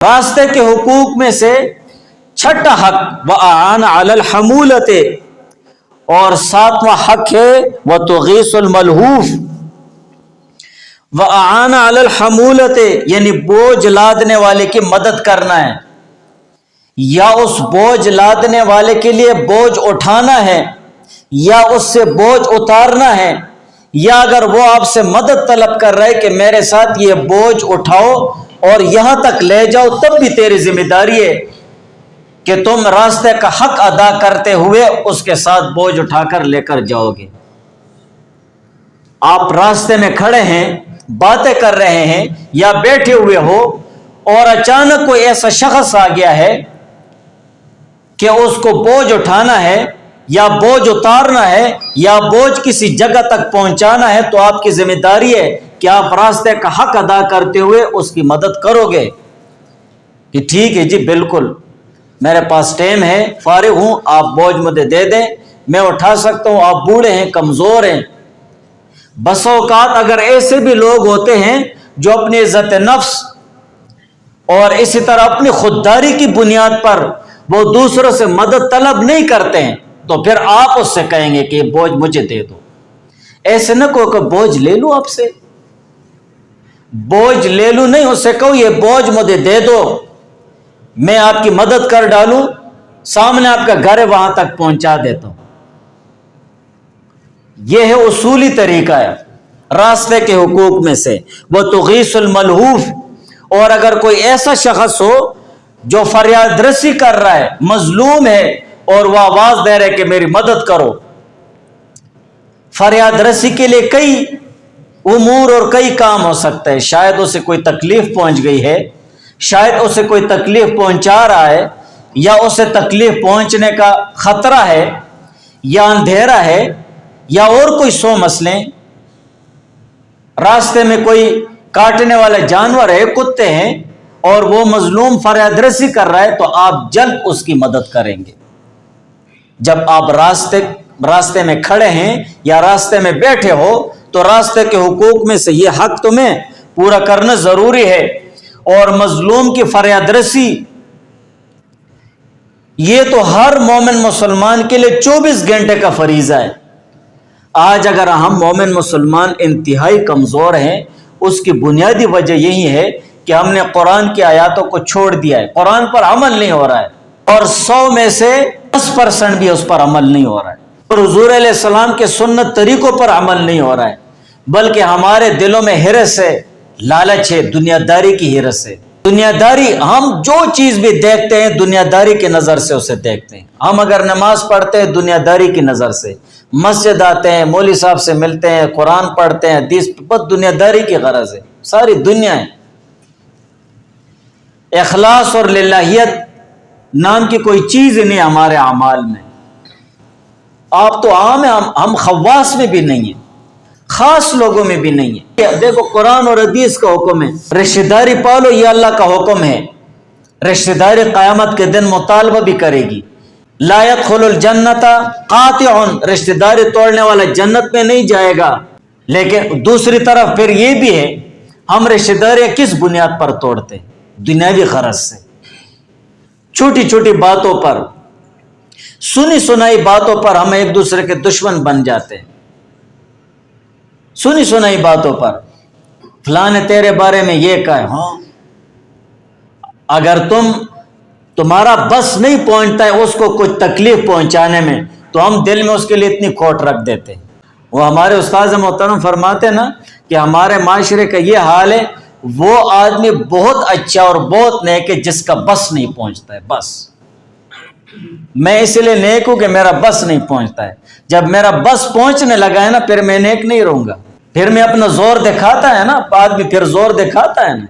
راستے کے حقوق میں سے چھٹا حق وَأَعَانَ عَلَى الْحَمُولَةِ، اور ساتواں حق ہے وَتُغِيثُ الْمَلْهُوفِ۔ وَأَعَانَ عَلَى الْحَمُولَةِ یعنی بوجھ لادنے والے کی مدد کرنا ہے، یا اس بوجھ لادنے والے کے لیے بوجھ اٹھانا ہے یا اس سے بوجھ اتارنا ہے، یا اگر وہ آپ سے مدد طلب کر رہے کہ میرے ساتھ یہ بوجھ اٹھاؤ اور یہاں تک لے جاؤ، تب بھی تیری ذمہ داری ہے کہ تم راستے کا حق ادا کرتے ہوئے اس کے ساتھ بوجھ اٹھا کر لے کر جاؤ گے۔ آپ راستے میں کھڑے ہیں، باتیں کر رہے ہیں یا بیٹھے ہوئے ہو اور اچانک کوئی ایسا شخص آ گیا ہے کہ اس کو بوجھ اٹھانا ہے یا بوجھ اتارنا ہے یا بوجھ کسی جگہ تک پہنچانا ہے، تو آپ کی ذمہ داری ہے کہ آپ راستے کا حق ادا کرتے ہوئے اس کی مدد کرو گے کہ ٹھیک ہے جی بالکل میرے پاس ٹائم ہے، فارغ ہوں، آپ بوجھ مجھے دے دیں، میں اٹھا سکتا ہوں، آپ بوڑھے ہیں، کمزور ہیں۔ بس اوقات اگر ایسے بھی لوگ ہوتے ہیں جو اپنی عزت نفس اور اسی طرح اپنی خودداری کی بنیاد پر وہ دوسروں سے مدد طلب نہیں کرتے ہیں، تو پھر آپ اس سے کہیں گے کہ یہ بوجھ مجھے دے دو۔ ایسے نہ کہو کہ بوجھ لے لوں آپ سے، بوجھ لے لوں نہیں، اس سے کہو یہ بوجھ مجھے دے دو، میں آپ کی مدد کر ڈالوں، سامنے آپ کا گھر ہے وہاں تک پہنچا دیتا ہوں۔ یہ ہے اصولی طریقہ ہے راستے کے حقوق میں سے وہ تغیث الملہوف۔ اور اگر کوئی ایسا شخص ہو جو فریاد رسی کر رہا ہے، مظلوم ہے اور وہ آواز دے رہے کہ میری مدد کرو، فریاد رسی کے لیے کئی امور اور کئی کام ہو سکتے ہیں، شاید اسے کوئی تکلیف پہنچ گئی ہے، شاید اسے کوئی تکلیف پہنچا رہا ہے، یا اسے تکلیف پہنچنے کا خطرہ ہے، یا اندھیرا ہے، یا اور کوئی 100 مسئلے، راستے میں کوئی کاٹنے والا جانور ہے، کتے ہیں، اور وہ مظلوم فریاد رسی کر رہا ہے، تو آپ جلد اس کی مدد کریں گے۔ جب آپ راستے میں کھڑے ہیں یا راستے میں بیٹھے ہو تو راستے کے حقوق میں سے یہ حق تمہیں پورا کرنا ضروری ہے۔ اور مظلوم کی فریاد رسی یہ تو ہر مومن مسلمان کے لیے 24 گھنٹے کا فریضہ ہے۔ آج اگر ہم مومن مسلمان انتہائی کمزور ہیں، اس کی بنیادی وجہ یہی ہے کہ ہم نے قرآن کی آیاتوں کو چھوڑ دیا ہے، قرآن پر عمل نہیں ہو رہا ہے، اور 100 میں سے 10% بھی اس پر عمل نہیں ہو رہا ہے، اور حضور علیہ السلام کے سنت طریقوں پر عمل نہیں ہو رہا ہے، بلکہ ہمارے دلوں میں ہرس ہے، لالچ ہے، دنیا داری کی ہرس ہے۔ دنیا داری، ہم جو چیز بھی دیکھتے ہیں دنیا داری کی نظر سے اسے دیکھتے ہیں۔ ہم اگر نماز پڑھتے ہیں دنیا داری کی نظر سے، مسجد آتے ہیں، مولوی صاحب سے ملتے ہیں، قرآن پڑھتے ہیں، حدیث، بس دنیا داری کی غرض ہے، ساری دنیا ہے۔ اخلاص اور للہیت نام کی کوئی چیز ہی نہیں ہمارے اعمال میں۔ آپ تو عام ہیں، ہم خواص میں بھی نہیں ہیں، خاص لوگوں میں بھی نہیں ہے۔ دیکھو قرآن اور حدیث کا حکم ہے رشتہ داری پالو، یہ اللہ کا حکم ہے۔ رشتہ داری قیامت کے دن مطالبہ بھی کرے گی۔ لا يدخل الجنت قاطع، رشتہ داری توڑنے والا جنت میں نہیں جائے گا۔ لیکن دوسری طرف پھر یہ بھی ہے، ہم رشتہ داریاں کس بنیاد پر توڑتے ہیں؟ دنیاوی غرض سے، چھوٹی چھوٹی باتوں پر، سنی سنائی باتوں پر ہم ایک دوسرے کے دشمن بن جاتے ہیں۔ سنی سنائی باتوں پر فلاں نے تیرے بارے میں یہ کہا ہے، ہاں اگر تمہارا بس نہیں پہنچتا ہے اس کو کچھ تکلیف پہنچانے میں، تو ہم دل میں اس کے لیے اتنی کھوٹ رکھ دیتے ہیں۔ وہ ہمارے استاذ محترم فرماتے ہیں نا کہ ہمارے معاشرے کا یہ حال ہے، وہ آدمی بہت اچھا اور بہت نیک ہے جس کا بس نہیں پہنچتا ہے۔ بس میں اس لیے نیک ہوں کہ میرا بس نہیں پہنچتا ہے، جب میرا بس پہنچنے لگا ہے نا پھر میں نیک نہیں رہوں گا، پھر میں اپنا زور دکھاتا ہے نا، آدمی پھر زور دکھاتا ہے نا،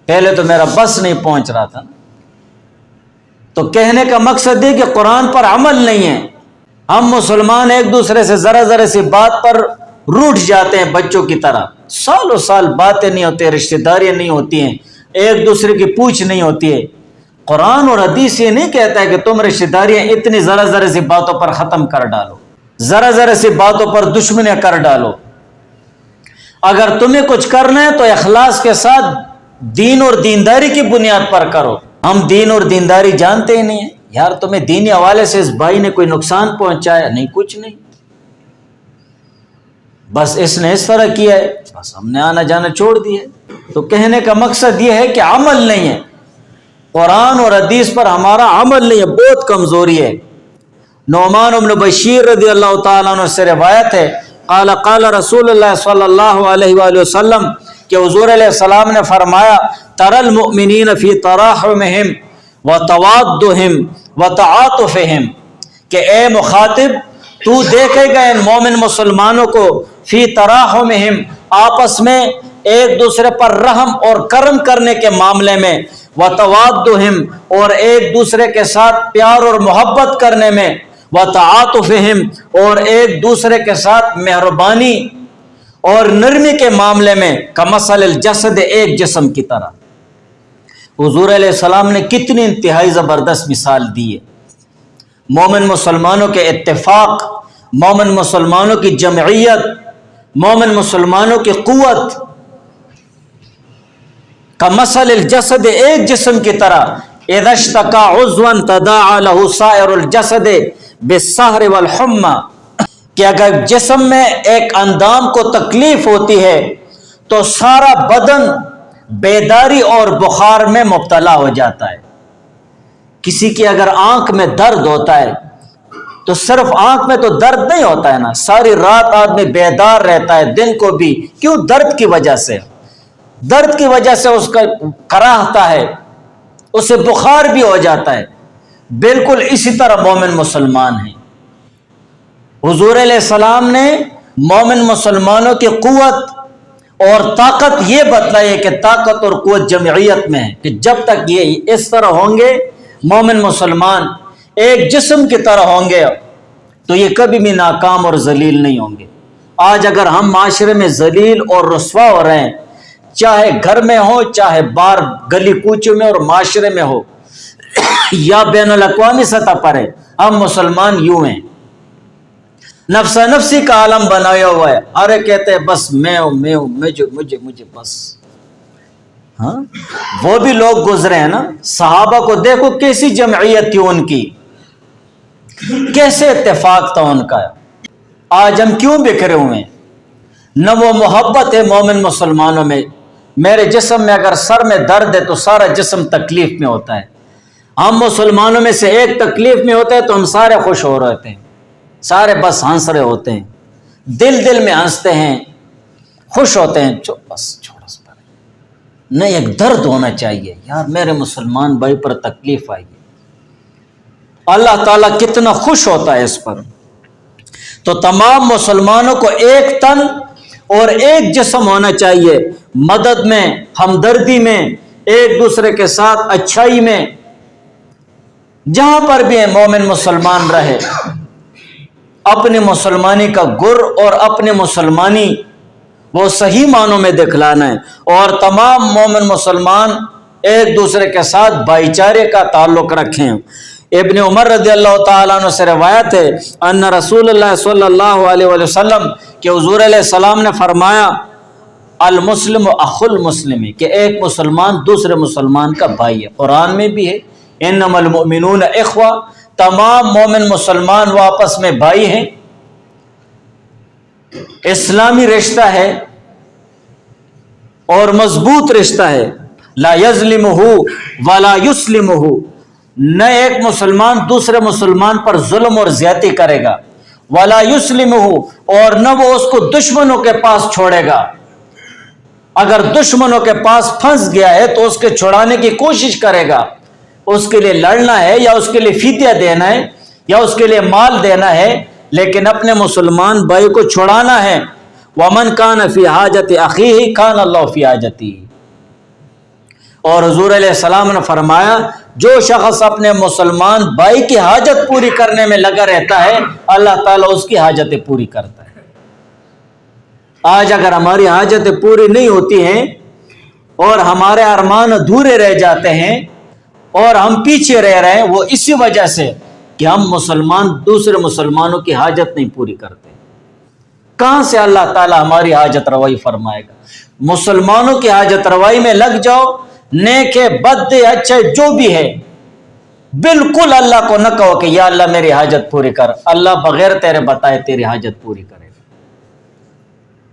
پہلے تو میرا بس نہیں پہنچ رہا تھا نا۔ تو کہنے کا مقصد ہے کہ قرآن پر عمل نہیں ہے۔ ہم مسلمان ایک دوسرے سے ذرا ذرا سی بات پر روٹھ جاتے ہیں بچوں کی طرح، سالوں سال باتیں نہیں ہوتی، رشتہ داریاں نہیں ہوتی ہیں، ایک دوسرے کی پوچھ نہیں ہوتی ہے۔ قرآن اور حدیث یہ نہیں کہتا ہے کہ تم رشتہ داریاں اتنی ذرا ذرا سی باتوں پر ختم کر ڈالو، ذرا ذرا سی باتوں پر دشمنیاں کر ڈالو۔ اگر تمہیں کچھ کرنا ہے تو اخلاص کے ساتھ دین اور دینداری کی بنیاد پر کرو. ہم دین اور دینداری جانتے ہی نہیں ہیں. یار تمہیں دینی حوالے سے اس بھائی نے کوئی نقصان پہنچایا؟ نہیں، کچھ نہیں، بس اس نے اس طرح کیا ہے، بس ہم نے آنا جانا چھوڑ دیا. تو کہنے کا مقصد یہ ہے کہ عمل نہیں ہے، قرآن اور حدیث پر ہمارا عمل نہیں ہے، بہت کمزوری ہے. نعمان بن بشیر رضی اللہ تعالیٰ عنہ سے روایت ہے، قال قال رسول اللہ صلی اللہ علیہ وآلہ وسلم، کہ حضور علیہ السلام نے فرمایا، تری المؤمنین فی تراحمہم وتوادہم وتعاطفہم، کہ اے مخاطب تو دیکھے گا ان مومن مسلمانوں کو فی تراحمہم، آپس میں ایک دوسرے پر رحم اور کرم کرنے کے معاملے میں، وتوادہم، اور ایک دوسرے کے ساتھ پیار اور محبت کرنے میں، وتعاطفہم، اور ایک دوسرے کے ساتھ مہربانی اور نرمی کے معاملے میں، کمثل الجسد، ایک جسم کی طرح. حضور علیہ السلام نے کتنی انتہائی زبردست مثال دی ہے. مومن مسلمانوں کے اتفاق، مومن مسلمانوں کی جمعیت، مومن مسلمانوں کی قوت، کمثل الجسد، ایک جسم کی طرح. اذا اشتکا عضوا تداعى له سائر الجسد بالسہر والحمى، کہ اگر جسم میں ایک اندام کو تکلیف ہوتی ہے تو سارا بدن بیداری اور بخار میں مبتلا ہو جاتا ہے. کسی کی اگر آنکھ میں درد ہوتا ہے تو صرف آنکھ میں تو درد نہیں ہوتا ہے نا، ساری رات آدمی بیدار رہتا ہے، دن کو بھی. کیوں؟ درد کی وجہ سے. درد کی وجہ سے اس کا کراہتا ہے، اسے بخار بھی ہو جاتا ہے. بالکل اسی طرح مومن مسلمان ہیں. حضور علیہ السلام نے مومن مسلمانوں کی قوت اور طاقت یہ بتلائی ہے کہ طاقت اور قوت جمعیت میں ہے، کہ جب تک یہ اس طرح ہوں گے، مومن مسلمان ایک جسم کی طرح ہوں گے، تو یہ کبھی بھی ناکام اور ذلیل نہیں ہوں گے. آج اگر ہم معاشرے میں ذلیل اور رسوا ہو رہے ہیں، چاہے گھر میں ہو، چاہے باہر گلی کوچوں میں اور معاشرے میں ہو، یا بین الاقوامی سطح پر ہے، ہم مسلمان یوں ہیں، نفسا نفسی کا عالم بنایا ہوا ہے. ارے کہتے ہیں بس میں ہوں، مجھے بس. ہاں، وہ بھی لوگ گزرے ہیں نا. صحابہ کو دیکھو کیسی جمعیت تھی ان کی، کیسے اتفاق تھا ان کا. آج ہم کیوں بکھرے ہوئے ہیں؟ نہ وہ محبت ہے مومن مسلمانوں میں. میرے جسم میں اگر سر میں درد ہے تو سارا جسم تکلیف میں ہوتا ہے. ہم مسلمانوں میں سے ایک تکلیف میں ہوتا ہے تو ہم سارے خوش ہو رہے ہوتے ہیں، سارے بس ہنس رہے ہوتے ہیں، دل میں ہنستے ہیں، خوش ہوتے ہیں. بس چھوڑو اس پر. نہیں، ایک درد ہونا چاہیے، یار میرے مسلمان بھائی پر تکلیف آئی ہے. اللہ تعالیٰ کتنا خوش ہوتا ہے اس پر. تو تمام مسلمانوں کو ایک تن اور ایک جسم ہونا چاہیے، مدد میں، ہمدردی میں، ایک دوسرے کے ساتھ اچھائی میں. جہاں پر بھی ہے مومن مسلمان رہے، اپنی مسلمانی کا گر اور اپنی مسلمانی وہ صحیح معنوں میں دکھلانا ہے. اور تمام مومن مسلمان ایک دوسرے کے ساتھ بھائی چارے کا تعلق رکھیں. ابن عمر رضی اللہ تعالیٰ عنہ سے روایت ہے، ان رسول اللہ صلی اللہ علیہ وآلہ وسلم، کہ حضور علیہ السلام نے فرمایا، المسلم اخو المسلم، کہ ایک مسلمان دوسرے مسلمان کا بھائی ہے. قرآن میں بھی ہے، انما المؤمنون اخوہ، تمام مومن مسلمان وہ آپس میں بھائی ہیں. اسلامی رشتہ ہے اور مضبوط رشتہ ہے. لا یظلمہ ولا یسلمہ، نہ ایک مسلمان دوسرے مسلمان پر ظلم اور زیادتی کرے گا. ولا یسلمہ، اور نہ وہ اس کو دشمنوں کے پاس چھوڑے گا. اگر دشمنوں کے پاس پھنس گیا ہے تو اس کے چھڑانے کی کوشش کرے گا. اس کے لیے لڑنا ہے یا اس کے لیے فدیہ دینا ہے یا اس کے لیے مال دینا ہے، لیکن اپنے مسلمان بھائی کو چھڑانا ہے. ومن کان فی حاجت اخیہ کان اللہ فی حاجتہ. اور حضور علیہ السلام نے فرمایا، جو شخص اپنے مسلمان بھائی کی حاجت پوری کرنے میں لگا رہتا ہے، اللہ تعالیٰ اس کی حاجتیں پوری کرتا ہے. آج اگر ہماری حاجتیں پوری نہیں ہوتی ہیں اور ہمارے ارمان ادھورے رہ جاتے ہیں اور ہم پیچھے رہ رہے ہیں، وہ اسی وجہ سے کہ ہم مسلمان دوسرے مسلمانوں کی حاجت نہیں پوری کرتے. کہاں سے اللہ تعالیٰ ہماری حاجت روائی فرمائے گا؟ مسلمانوں کی حاجت روائی میں لگ جاؤ، نیک ہے بد ہے اچھا ہے جو بھی ہے، بالکل اللہ کو نہ کہو کہ یا اللہ میری حاجت پوری کر، اللہ بغیر تیرے بتائے تیری حاجت پوری کرے گا۔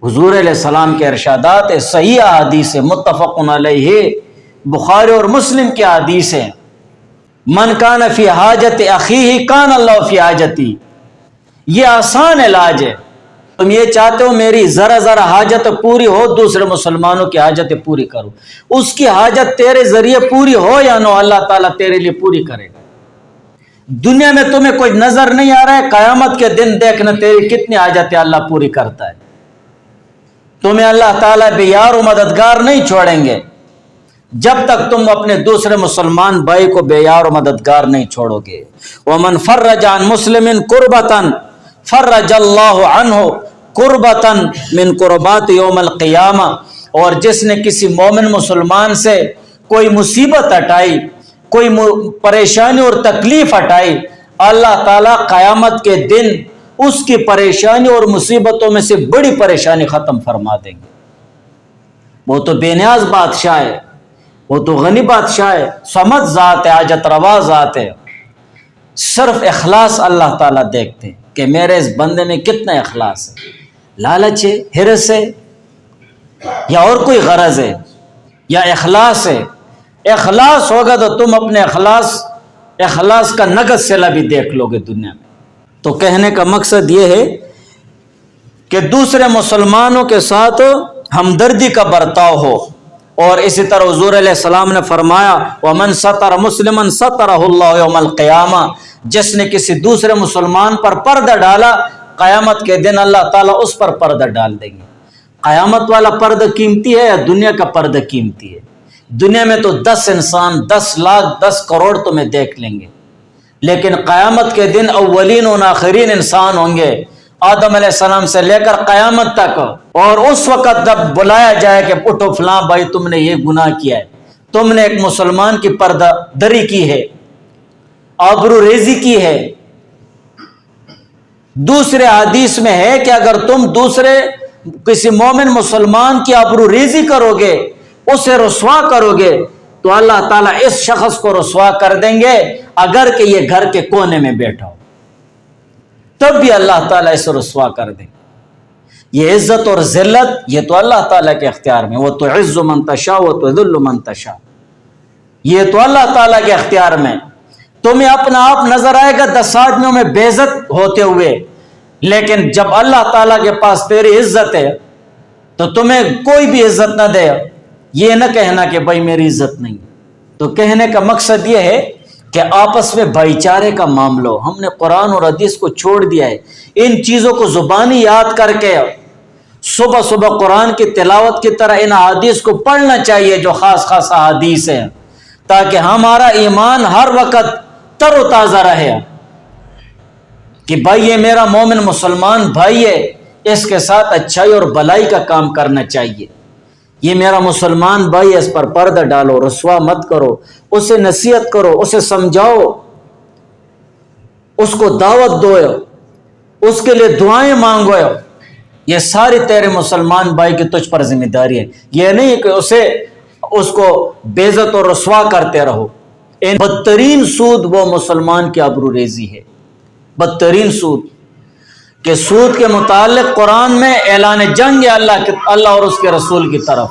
حضور علیہ السلام کے ارشادات صحیح احادیث ہے، متفق علیہ، بخاری اور مسلم کی حدیث ہے، من کان فی حاجت اخیہ کان اللہ فی حاجتی۔ یہ آسان علاج ہے۔ تم یہ چاہتے ہو میری ذرا ذرا حاجت پوری ہو، دوسرے مسلمانوں کی حاجت پوری کرو، اس کی حاجت تیرے ذریعے پوری ہو یا نہ، اللہ تعالیٰ تیرے لیے پوری کرے گا۔ دنیا میں تمہیں کوئی نظر نہیں آ رہا ہے، قیامت کے دن دیکھنا تیری کتنی حاجتیں اللہ پوری کرتا ہے۔ تمہیں اللہ تعالیٰ بے یار و مددگار نہیں چھوڑیں گے جب تک تم اپنے دوسرے مسلمان بھائی کو بے یار و مددگار نہیں چھوڑو گے۔ ومن فرج عن مسلم کربتا فرج اللہ عنہ قربتا من قربات یوم القیامہ، اور جس نے کسی مومن مسلمان سے کوئی مصیبت ہٹائی، کوئی پریشانی اور تکلیف ہٹائی، اللہ تعالیٰ قیامت کے دن اس کی پریشانی اور مصیبتوں میں سے بڑی پریشانی ختم فرما دیں گے۔ وہ تو بے نیاز بادشاہ ہے، وہ تو غنی بادشاہ ہے، سمجھ ذات ہے، حاجت روا ذات ہے، صرف اخلاص اللہ تعالیٰ دیکھتے ہیں کہ میرے اس بندے میں کتنا اخلاص ہے۔ لالچ ہے، ہرس ہے، یا اور کوئی غرض ہے، یا اخلاص ہے؟ اخلاص ہوگا تو تم اپنے اخلاص کا نقد صلہ بھی دیکھ لو گے دنیا میں۔ تو کہنے کا مقصد یہ ہے کہ دوسرے مسلمانوں کے ساتھ ہمدردی کا برتاؤ ہو، اور اسی طرح حضور علیہ السلام نے فرمایا وَمَن سَتَرَ مُسْلِمًا سَتَرَهُ اللَّهُ يَوْمَ الْقِيَامَةِ، جس نے کسی دوسرے مسلمان پر پردہ ڈالا، قیامت کے دن اللہ تعالیٰ اس پر پردہ ڈال دیں گے۔ قیامت والا پردہ قیمتی ہے یا دنیا کا پردہ قیمتی ہے؟ دنیا میں تو 10 انسان 10 لاکھ 10 کروڑ تمہیں دیکھ لیں گے، لیکن قیامت کے دن اولین و آخرین انسان ہوں گے، آدم علیہ السلام سے لے کر قیامت تک، اور اس وقت جب بلایا جائے کہ اٹھو فلاں بھائی تم نے یہ گناہ کیا ہے، تم نے ایک مسلمان کی پردہ دری کی ہے، آبرو ریزی کی ہے۔ دوسرے حدیث میں ہے کہ اگر تم دوسرے کسی مومن مسلمان کی آبرو ریزی کرو گے، اسے رسوا کرو گے، تو اللہ تعالیٰ اس شخص کو رسوا کر دیں گے اگر کہ یہ گھر کے کونے میں بیٹھا ہو، تب بھی اللہ تعالیٰ اسے رسوا کر دیں گے۔ یہ عزت اور ذلت یہ تو اللہ تعالیٰ کے اختیار میں، وہ تو عز من تشاء وہ تو ذل من تشاء، یہ تو اللہ تعالیٰ کے اختیار میں۔ تمہیں اپنا آپ نظر آئے گا 10 آدمیوں میں بے عزت ہوتے ہوئے، لیکن جب اللہ تعالیٰ کے پاس تیری عزت ہے تو تمہیں کوئی بھی عزت نہ دے، یہ نہ کہنا کہ بھائی میری عزت نہیں۔ تو کہنے کا مقصد یہ ہے کہ آپس میں بھائی چارے کا معاملہ، ہم نے قرآن اور حدیث کو چھوڑ دیا ہے۔ ان چیزوں کو زبانی یاد کر کے صبح صبح قرآن کی تلاوت کی طرح ان احادیث کو پڑھنا چاہیے جو خاص خاص احادیث ہیں، تاکہ ہمارا ایمان ہر وقت تر و تازہ رہے کہ بھائی یہ میرا مومن مسلمان بھائی ہے، اس کے ساتھ اچھائی اور بھلائی کا کام کرنا چاہیے۔ یہ میرا مسلمان بھائی، اس پر پردہ ڈالو، رسوا مت کرو، اسے نصیحت کرو، اسے سمجھاؤ، اس کو دعوت دو، اس کے لیے دعائیں مانگو۔ یہ ساری تیرے مسلمان بھائی کی تجھ پر ذمہ داری ہے، یہ نہیں کہ اس کو بے عزت اور رسوا کرتے رہو۔ بدترین سود وہ مسلمان کی آبرو ریزی ہے، بدترین سود، کہ سود کے متعلق قرآن میں اعلان جنگ ہے اللہ اور اس کے رسول کی طرف۔